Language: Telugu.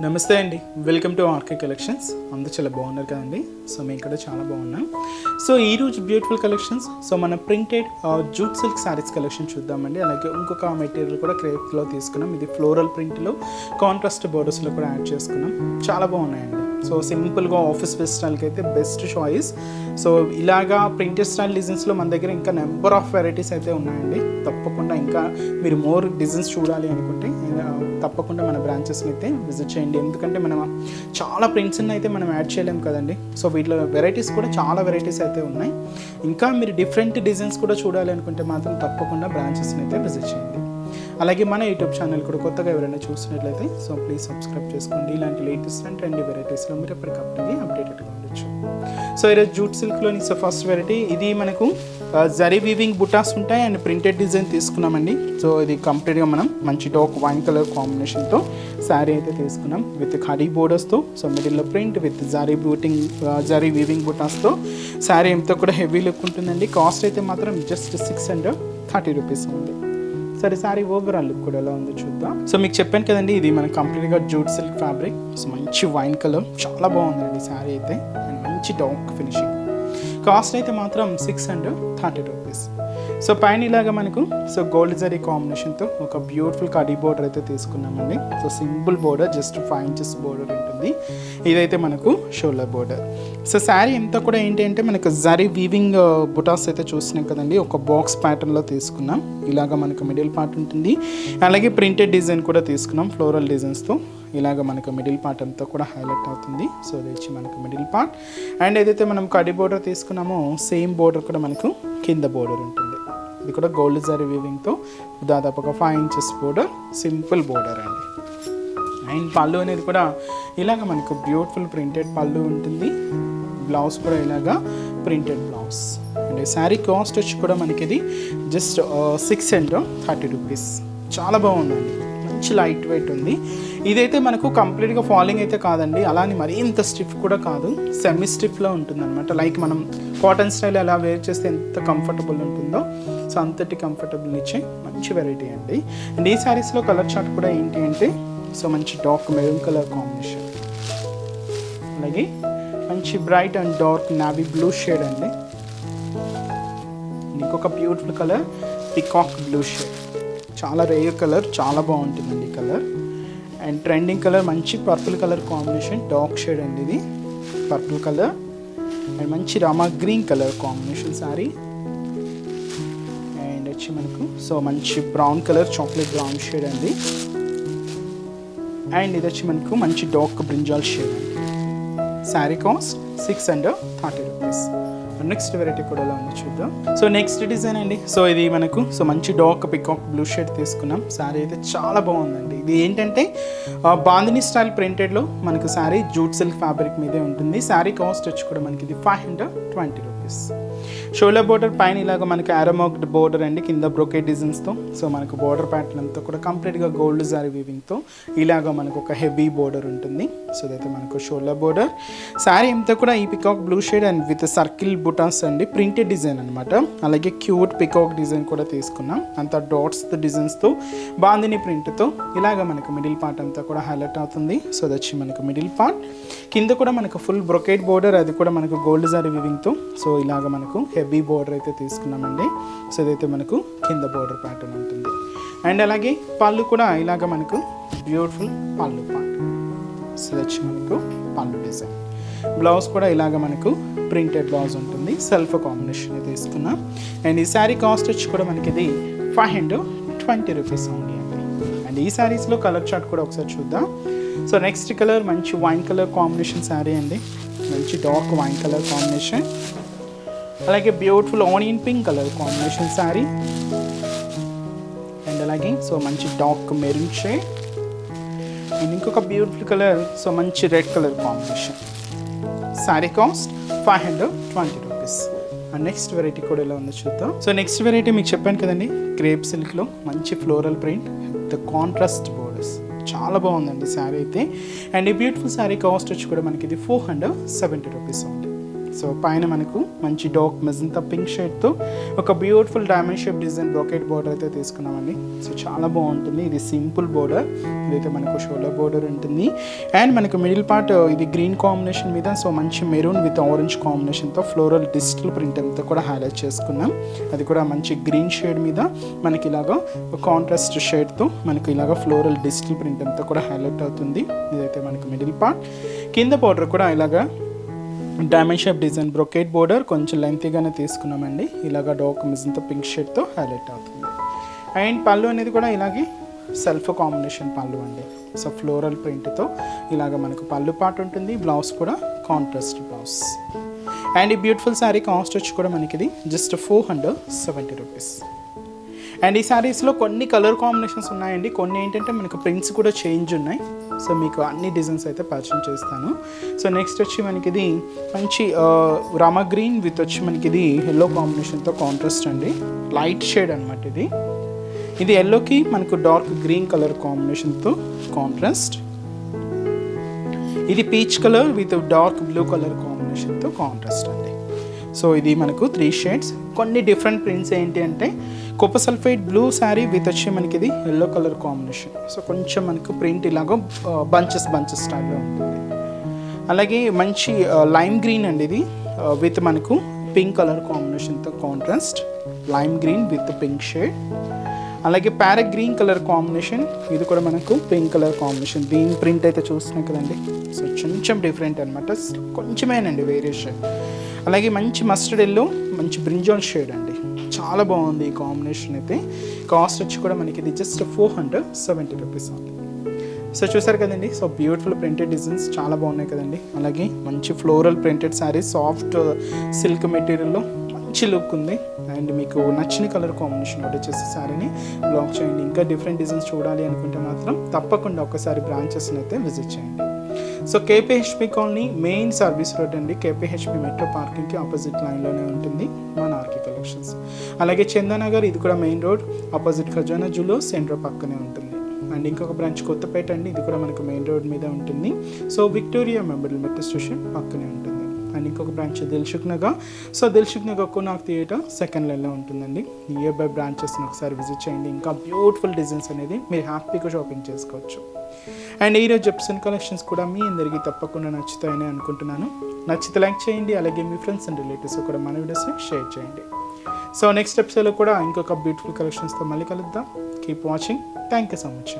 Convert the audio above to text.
నమస్తే అండి, వెల్కమ్ టు ఆర్కే కలెక్షన్స్. అందరూ చాలా బాగున్నారు కదండి. సో మేము ఇక్కడ చాలా బాగున్నాం. సో ఈరోజు బ్యూటిఫుల్ కలెక్షన్స్. సో మన printed jute silk saris collection చూద్దామండి. అలాగే ఇంకొక మెటీరియల్ కూడా క్రేప్లో తీసుకున్నాం. ఇది ఫ్లోరల్ ప్రింట్లో కాంట్రాస్ట్ బోర్డర్స్లో కూడా యాడ్ చేసుకున్నాం. చాలా బాగున్నాయండి. సో సింపుల్గా ఆఫీస్ వేర్ స్టైల్కి అయితే బెస్ట్ చాయిస్. సో ఇలాగా ప్రింటెడ్ స్టైల్ డిజైన్స్లో మన దగ్గర ఇంకా నెంబర్ ఆఫ్ వెరైటీస్ అయితే ఉన్నాయండి. తప్పకుండా ఇంకా మీరు మోర్ డిజైన్స్ చూడాలి అనుకుంటే తప్పకుండా మన బ్రాంచెస్ని అయితే విజిట్ చేయండి. ఎందుకంటే మనం చాలా ప్రింట్స్ని అయితే మనం యాడ్ చేయలేం కదండి. సో వీటిలో వెరైటీస్ కూడా చాలా వెరైటీస్ అయితే ఉన్నాయి. ఇంకా మీరు డిఫరెంట్ డిజైన్స్ కూడా చూడాలి అనుకుంటే మాత్రం తప్పకుండా బ్రాంచెస్ని అయితే విజిట్ చేయండి. అలాగే మన యూట్యూబ్ ఛానల్ కూడా కొత్తగా ఎవరైనా చూసినట్లయితే సో ప్లీజ్ సబ్స్క్రైబ్ చేసుకోండి. ఇలాంటి లేటెస్ట్ అండ్ ట్రెండీ వెరైటీస్లో మీరు ఎప్పటికప్పుడు అప్డేటెడ్గా ఉండొచ్చు. సో ఈరోజు జూట్ సిల్క్లోని సో ఫస్ట్ వెరైటీ ఇది మనకు జరీ వీవింగ్ బుటాస్ ఉంటాయి అండ్ ప్రింటెడ్ డిజైన్ తీసుకున్నామండి. సో ఇది కంప్లీట్గా మనం మంచి డార్క్ వైన్ కలర్ కాంబినేషన్తో శారీ అయితే తీసుకున్నాం విత్ ఖడీ బోర్డర్స్తో. సో మిడిల్లో ప్రింట్ విత్ జరీ వీవింగ్ బుటాస్తో శారీ ఎంతో కూడా హెవీ లుక్ ఉంటుందండి. కాస్ట్ అయితే మాత్రం జస్ట్ 630 రూపీస్ ఉంది. సరే శారీ ఓవరాల్ లుక్ కూడా ఎలా ఉందో చూద్దాం. సో మీకు చెప్పాను కదండి, ఇది మన కంప్లీట్గా జూట్ సిల్క్ ఫ్యాబ్రిక్. సో మంచి వైన్ కలర్, చాలా బాగుందండి శారీ అయితే. అండ్ మంచి డార్క్ ఫినిషింగ్. కాస్ట్ అయితే మాత్రం 630 రూపీస్. సో పైన ఇలాగా మనకు సో గోల్డ్ జరీ కాంబినేషన్తో ఒక బ్యూటిఫుల్ కడీ బోర్డర్ అయితే తీసుకున్నామండి. So simple border, just 5 inches border ఉంటుంది. ఇదైతే మనకు షోల్డర్ బోర్డర్. సో శారీ అంతా కూడా ఏంటి అంటే మనకు జరీ వీవింగ్ బుటాస్ అయితే చూస్తున్నాం కదండి. ఒక బాక్స్ ప్యాటర్న్లో తీసుకున్నాం. ఇలాగ మనకు మిడిల్ పార్ట్ ఉంటుంది. అలాగే ప్రింటెడ్ డిజైన్ కూడా తీసుకున్నాం ఫ్లోరల్ డిజైన్స్తో. ఇలాగ మనకు మిడిల్ పార్ట్ అంతా కూడా హైలైట్ అవుతుంది. సో ఇది వచ్చి మనకు మిడిల్ పార్ట్. అండ్ ఏదైతే మనం కడీ బోర్డర్ తీసుకున్నామో సేమ్ బోర్డర్ కూడా మనకు కింద బోర్డర్ ఉంటుంది. ఇది కూడా గోల్డ్ జరీ వీవింగ్తో దాదాపు ఒక 5 ఇంచెస్ బోర్డర్, సింపుల్ బోర్డర్ అండి. అండ్ పళ్ళు అనేది కూడా ఇలాగ మనకు బ్యూటిఫుల్ ప్రింటెడ్ పళ్ళు ఉంటుంది. బ్లౌజ్ కూడా ఇలాగా printed blouse. And sari cost వచ్చి కూడా మనకి ఇది జస్ట్ 630 రూపీస్. చాలా బాగుందండి, మంచి లైట్ వెయిట్ ఉంది. ఇదైతే మనకు కంప్లీట్గా ఫాలింగ్ అయితే కాదండి, అలానే మరీ ఇంత స్టిఫ్ కూడా కాదు, సెమీ స్టిఫ్లో ఉంటుంది అనమాట. లైక్ మనం కాటన్ స్టైల్ అలా వేర్ చేస్తే ఎంత కంఫర్టబుల్ ఉంటుందో సో అంతటి కంఫర్టబుల్ ఇచ్చే మంచి వెరైటీ అండి. అండ్ ఈ శారీస్లో కలర్ చార్ట్ కూడా ఏంటి అంటే సో మంచి డార్క్ మెరూన్ కలర్ కాంబినేషన్, అలాగే మంచి bright and dark navy blue shade అండి. ఇంకొక beautiful colour peacock blue shade, చాలా రేర్ కలర్, చాలా బాగుంటుందండి ఈ కలర్. అండ్ ట్రెండింగ్ కలర్ మంచి purple colour combination, dark shade అండి ఇది పర్పుల్ కలర్. అండ్ మంచి Rama green colour combination sari. And వచ్చి మనకు సో మంచి brown colour, chocolate brown shade అండి. అండ్ ఇది వచ్చి మనకు మంచి డార్క్ బ్రింజాల్ షేడ్ అండి. Sari cost 630 rupees. Next variety కూడా ఎలా ఉందో చూద్దాం. సో నెక్స్ట్ డిజైన్ అండి. సో ఇది మనకు సో మంచి డార్క్ పికాక్ బ్లూ షేడ్ తీసుకున్నాం. శారీ అయితే చాలా బాగుందండి. ఇది ఏంటంటే బాందిని స్టైల్ ప్రింటెడ్లో మనకు శారీ జూట్ సిల్క్ ఫ్యాబ్రిక్ మీదే ఉంటుంది. శారీ కాస్ట్ వచ్చి కూడా మనకి ఇది 520 రూపీస్. షోల్డర్ బోర్డర్ పైన ఇలాగ మనకి ఆరోమాక్డ్ బోర్డర్ అండి, కింద బ్రోకెట్ డిజైన్స్తో. సో మనకు బోర్డర్ ప్యాటర్న్ అంతా కూడా కంప్లీట్గా గోల్డ్ జరీ వీవింగ్తో ఇలాగ మనకు ఒక హెవీ బోర్డర్ ఉంటుంది. సో ఇదైతే మనకు షోల్డర్ బోర్డర్. శారీ అంతా కూడా ఈ peacock blue shade and with circle బుటాస్ అండి, ప్రింటెడ్ డిజైన్ అనమాట. అలాగే క్యూట్ పికాక్ డిజైన్ కూడా తీసుకున్నాం. అంతా డాట్స్ డిజైన్స్తో బాందిని ప్రింట్తో ఇలాగ మనకు మిడిల్ పార్ట్ అంతా కూడా హైలైట్ అవుతుంది. సో అది వచ్చి మనకు మిడిల్ పార్ట్. కింద కూడా మనకు ఫుల్ బ్రొకెట్ బోర్డర్, అది కూడా మనకు గోల్డ్ జరీ వీవింగ్తో. సో ఇలాగ మనకు హెవీ బోర్డర్ అయితే తీసుకున్నామండి. సో ఇదైతే మనకు కింద బోర్డర్ ప్యాటర్న్ ఉంటుంది. అండ్ అలాగే పళ్ళు కూడా ఇలాగ మనకు బ్యూటిఫుల్ పళ్ళు పార్ట్. సో వచ్చి మనకు పళ్ళు డిజైన్. బ్లౌజ్ కూడా ఇలాగ మనకు ప్రింటెడ్ బ్లౌజ్ ఉంటుంది, సెల్ఫ్ కాంబినేషన్ తీసుకున్నాం. అండ్ ఈ శారీ కాస్ట్ వచ్చి కూడా మనకి ఇది 520 రూపీస్ ఉంది అండి. అండ్ ఈ శారీస్లో కలర్ చార్ట్ కూడా ఒకసారి చూద్దాం. సో నెక్స్ట్ కలర్ మంచి వైన్ కలర్ కాంబినేషన్ శారీ అండి, మంచి డార్క్ వైన్ కలర్ కాంబినేషన్. అలాగే beautiful onion pink colour combination sari. And అలాగే సో మంచి డార్క్ మెరూన్ షేడ్. అండ్ ఇంకొక బ్యూటిఫుల్ కలర్ సో మంచి red colour combination. Sari cost 520 rupees. And next variety కూడా ఎలా ఉందో చూద్దాం. సో నెక్స్ట్ వెరైటీ మీకు చెప్పాను కదండి, క్రేప్ సిల్క్లో మంచి floral print with contrast borders. చాలా బాగుందండి శారీ అయితే. అండ్ ఈ బ్యూటిఫుల్ శారీ కాస్ట్ వచ్చి కూడా మనకి ఇది 470 రూపీస్ ఉంది. సో పైన మనకు మంచి డార్క్ మెజంతా పింక్ షేడ్తో ఒక beautiful diamond shape design brocade border అయితే తీసుకున్నామండి. సో చాలా బాగుంటుంది. ఇది సింపుల్ బోర్డర్, ఇదైతే మనకు షోల్డర్ బోర్డర్ ఉంటుంది. అండ్ మనకు మిడిల్ పార్ట్ ఇది గ్రీన్ కాంబినేషన్ మీద సో మంచి మెరూన్ విత్ ఆరెంజ్ కాంబినేషన్తో ఫ్లోరల్ డిజిటల్ ప్రింట్ అంతా కూడా హైలైట్ చేసుకున్నాం. అది కూడా మంచి గ్రీన్ షేడ్ మీద మనకి ఇలాగా కాంట్రాస్ట్ షేడ్తో మనకి ఇలాగా ఫ్లోరల్ డిజిటల్ ప్రింట్ అంతా కూడా హైలైట్ అవుతుంది. ఇదైతే మనకు మిడిల్ పార్ట్. కింద బోర్డర్ కూడా ఇలాగా diamond shape design brocade border కొంచెం లెంతీగానే తీసుకున్నామండి. ఇలాగ డార్క్ మెజంతా పింక్ షేడ్తో హైలైట్ అవుతుంది. అండ్ పళ్ళు అనేది కూడా ఇలాగే సెల్ఫ్ కాంబినేషన్ పళ్ళు అండి. సో ఫ్లోరల్ ప్రింట్తో ఇలాగ మనకు పళ్ళు పార్ట్ ఉంటుంది. బ్లౌజ్ కూడా కాంట్రాస్ట్ బ్లౌజ్. అండ్ ఈ బ్యూటిఫుల్ శారీ కాస్ట్ వచ్చి కూడా మనకి ఇది జస్ట్ 470 రూపీస్. అండ్ ఈ శారీస్లో కొన్ని కలర్ కాంబినేషన్స్ ఉన్నాయండి. కొన్ని ఏంటంటే మనకు ప్రింట్స్ కూడా చేంజ్ ఉన్నాయి. సో మీకు అన్ని డిజైన్స్ అయితే పరిచయం చేస్తాను. సో నెక్స్ట్ వచ్చి మనకి ఇది మంచి రామా గ్రీన్ విత్ వచ్చి మనకి ఇది ఎల్లో కాంబినేషన్తో కాంట్రాస్ట్ అండి. లైట్ షేడ్ అనమాట ఇది. ఇది ఎల్లోకి మనకు డార్క్ గ్రీన్ కలర్ కాంబినేషన్తో కాంట్రాస్ట్. ఇది peach colour with dark blue colour కాంబినేషన్తో కాంట్రాస్ట్ అండి. సో ఇది మనకు 3 షేడ్స్. కొన్ని డిఫరెంట్ ప్రింట్స్ ఏంటి అంటే Cooper sulphate blue sari with వచ్చి మనకి ఇది ఎల్లో కలర్ కాంబినేషన్. సో కొంచెం మనకు ప్రింట్ ఇలాగో బంచెస్ స్టైల్లో ఉంటుంది. అలాగే మంచి లైమ్ గ్రీన్ అండి ఇది విత్ మనకు పింక్ కలర్ కాంబినేషన్తో contrast. Lime green with pink shade. అలాగే ప్యారెట్ గ్రీన్ కలర్ కాంబినేషన్. ఇది కూడా మనకు పింక్ కలర్ కాంబినేషన్. దీని ప్రింట్ అయితే చూస్తున్నాం కదండి. సో కొంచెం డిఫరెంట్ అనమాట, కొంచెమేనండి వేరియేషన్. అలాగే మంచి మస్టర్డ్ ఎల్లో మంచి బ్రింజాల్ షేడ్ అండి. చాలా బాగుంది ఈ కాంబినేషన్ అయితే. కాస్ట్ వచ్చి కూడా మనకి ఇది జస్ట్ 470 రూపీస్ ఉంది. సో చూసారు కదండి. సో బ్యూటిఫుల్ ప్రింటెడ్ డిజైన్స్ చాలా బాగున్నాయి కదండి. అలాగే మంచి floral printed sari soft silk మెటీరియల్లో మంచి లుక్ ఉంది. అండ్ మీకు నచ్చిన కలర్ కాంబినేషన్ ఆర్డర్ చేసే శారీని బ్లాక్ చేయండి. ఇంకా డిఫరెంట్ డిజైన్స్ చూడాలి అనుకుంటే మాత్రం తప్పకుండా ఒకసారి బ్రాంచెస్ని అయితే విజిట్ చేయండి. So KPHB colony main service road అండి. కేపీహెచ్పి మెట్రో పార్కింగ్కి ఆపోజిట్ లైన్లోనే ఉంటుంది మన ఆర్కే కలెక్షన్స్. అలాగే చందానగర్ ఇది కూడా మెయిన్ రోడ్ ఆపోజిట్ ఖజానా జ్యువెలర్స్ సెంటర్ పక్కనే ఉంటుంది. అండ్ ఇంకొక బ్రాంచ్ కొత్తపేట అండి. ఇది కూడా మనకు మెయిన్ రోడ్ మీద ఉంటుంది. So Victoria memorial metro station పక్కనే ఉంటుంది. అండ్ ఇంకొక branch Dilsukh Nagar. So Dilsukh Nagar Konark theatre second లైన్లో ఉంటుందండి. నియర్ బై బ్రాంచెస్ని ఒకసారి విజిట్ చేయండి. ఇంకా బ్యూటిఫుల్ డిజైన్స్ అనేది మీరు హ్యాపీగా షాపింగ్ చేసుకోవచ్చు. అండ్ ఈరోజు జెప్సన్ కలెక్షన్స్ కూడా మీ అందరికీ తప్పకుండా నచ్చుతాయని అనుకుంటున్నాను. నచ్చితే లైక్ చేయండి. అలాగే మీ ఫ్రెండ్స్ అండ్ రిలేటివ్స్ కూడా మన వీడియోస్ని షేర్ చేయండి. సో నెక్స్ట్ ఎపిసోడ్లో కూడా ఇంకొక బ్యూటిఫుల్ కలెక్షన్స్తో మళ్ళీ కలుద్దాం. Keep watching. Thank you so much.